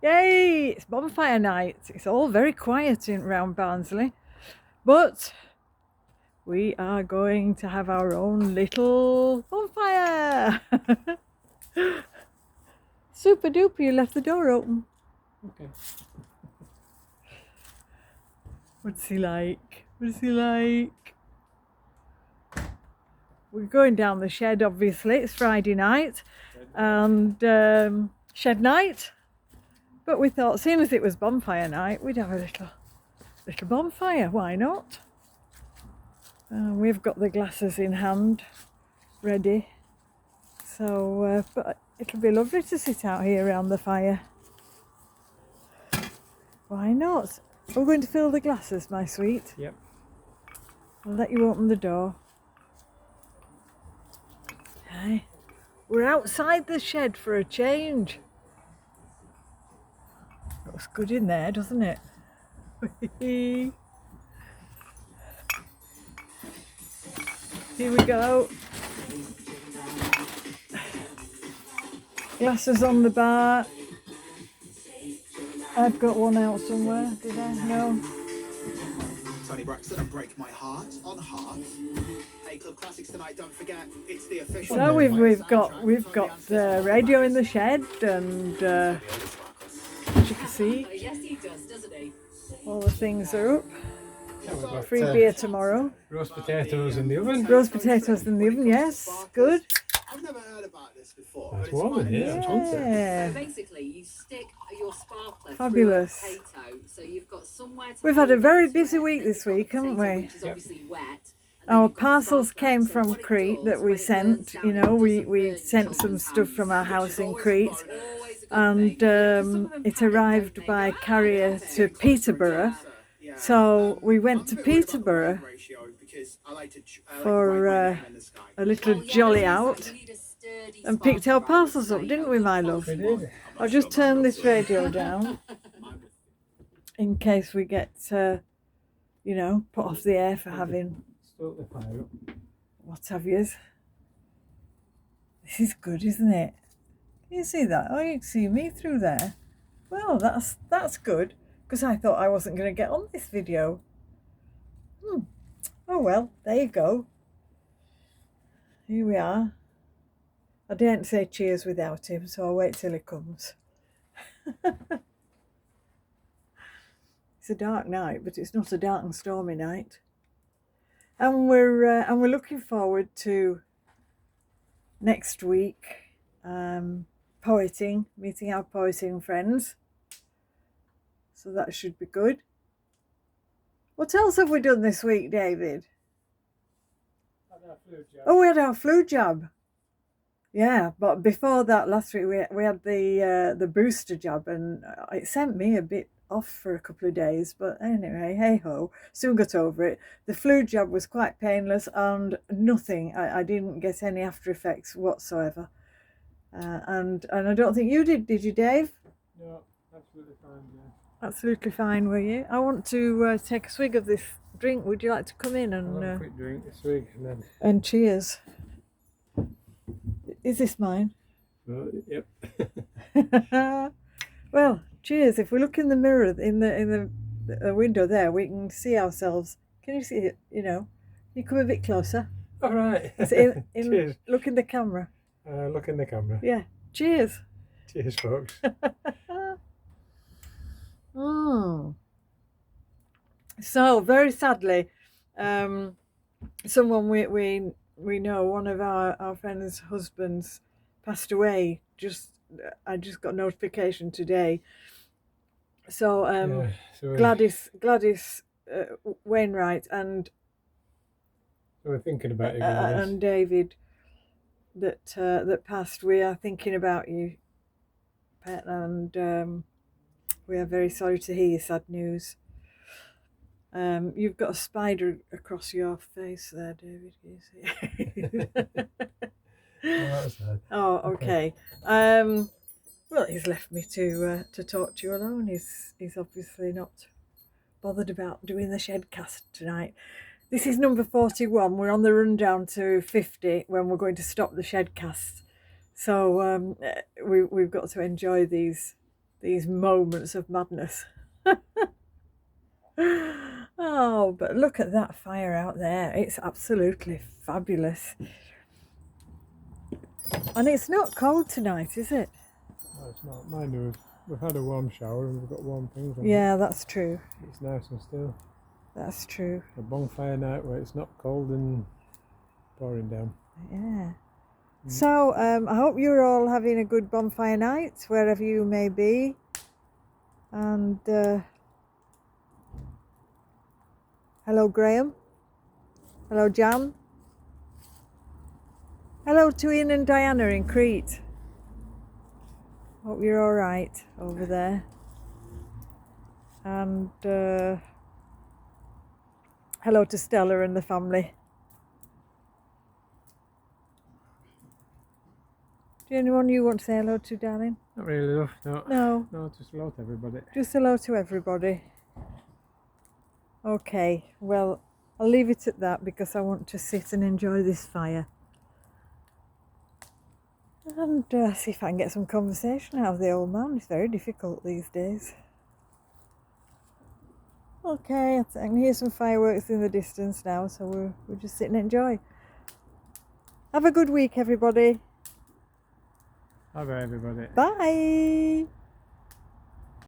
Yay! It's bonfire night. It's all very quiet in round Barnsley, but we are going to have our own little bonfire. Super duper, you left the door open. Okay. What's he like? What's he like? We're going down the shed, obviously. It's Friday night and shed night. But we thought, seeing as it was bonfire night, we'd have a little bonfire. Why not? We've got the glasses in hand, ready. So, but it'll be lovely to sit out here around the fire. Why not? We're going to fill the glasses, my sweet. Yep. I'll let you open the door. Okay. We're outside the shed for a change. Looks good in there, doesn't it? Here we go. Glasses on the bar. I've got one out somewhere, did I? No. Tony Braxton and Break My Heart on Heart. Hey, Club Classics tonight, don't forget, it's the official... So we've got the radio in the shed and as you can see, Yes, he does, doesn't he? all the things are up. Yeah, we've got, Free beer tomorrow. roast potatoes in the oven. Roast potatoes in the oven, yes. Good. I've never heard about this before. That's but it's warm in quite here. amusing. So Yeah. basically, you stick your sparkler Fabulous. through a potato, so you've got somewhere to We've had a hold very onto busy it, week then this you've got week, the haven't potato, we? Which is obviously wet. And then Our you've got the parcels sparkler, came so from what it Crete does, that we when it sent. burns down, You it know, we doesn't burn sent each some other's stuff hands, from our which is house in always Crete, always a good and thing. Because some of them it panic, don't arrived they? by Go, "Ah, carrier okay." to Peterborough. Yeah. So we went I'm to a bit worried about the Peterborough wine ratio because I like to for write my name in the sky. a little Well, yeah, jolly you out need a sturdy and picked our sparkler, I would parcels up, say, didn't a we, good my love? We quality did. one. I'll just turn this radio down in case we get, you know, put off the air for having Stoke the fire up. what have yous. This is good, isn't it? Can you see that? Oh, you can see me through there. Well, that's good, because I thought I wasn't going to get on this video. Oh well, there you go. Here we are. I daren't say cheers without him, so I'll wait till he comes. It's a dark night, but it's not a dark and stormy night. And we're looking forward to next week, poeting, meeting our poeting friends. So that should be good. What else have we done this week, David? Oh, we had our flu jab. Yeah, but before that, last week we had the booster jab, and it sent me a bit off for a couple of days. But anyway, hey ho, soon got over it. The flu jab was quite painless and nothing. I didn't get any after effects whatsoever. And I don't think you did you, Dave? No, absolutely fine, yeah. Absolutely fine, were you? I want to take a swig of this drink. Would you like to come in I'll have a and quick drink this week and then... and cheers? Is this mine? Yep. Well, cheers. If we look in the mirror in the window there, we can see ourselves. Can you see it? You know, you come a bit closer. All right. Cheers. Look in the camera. Look in the camera. Yeah. Cheers. Cheers, folks. So very sadly, someone we know, one of our friends' husbands, passed away. I just got notification today. So So Gladys Wainwright and we're thinking about you, Gladys. and David that passed. We are thinking about you, Pet, and we are very sorry to hear your sad news. You've got a spider across your face there, David. Can you see? Oh, that's sad. Oh, okay. Well, he's left me to talk to you alone. He's obviously not bothered about doing the Shedcast tonight. This is number 41. We're on the rundown to 50 when we're going to stop the Shedcast. So we've got to enjoy these these moments of madness. Oh, but look at that fire out there. It's absolutely fabulous. And it's not cold tonight, is it? No, it's not. Mind you, we've had a warm shower and we've got warm things on. Yeah, that's true. It's nice and still. That's true. A bonfire night where it's not cold and pouring down. Yeah. So, I hope you're all having a good bonfire night, wherever you may be. And, hello, Graham. Hello, Jan. Hello to Ian and Diana in Crete. Hope you're all right over there. And, hello to Stella and the family. Do anyone you want to say hello to, darling? Not really, love. No. No. No, just hello to everybody. Just hello to everybody. Okay, well, I'll leave it at that because I want to sit and enjoy this fire. And see if I can get some conversation out of the old man. It's very difficult these days. Okay, I can hear some fireworks in the distance now, so we'll just sit and enjoy. Have a good week, everybody. Bye bye, everybody. Bye.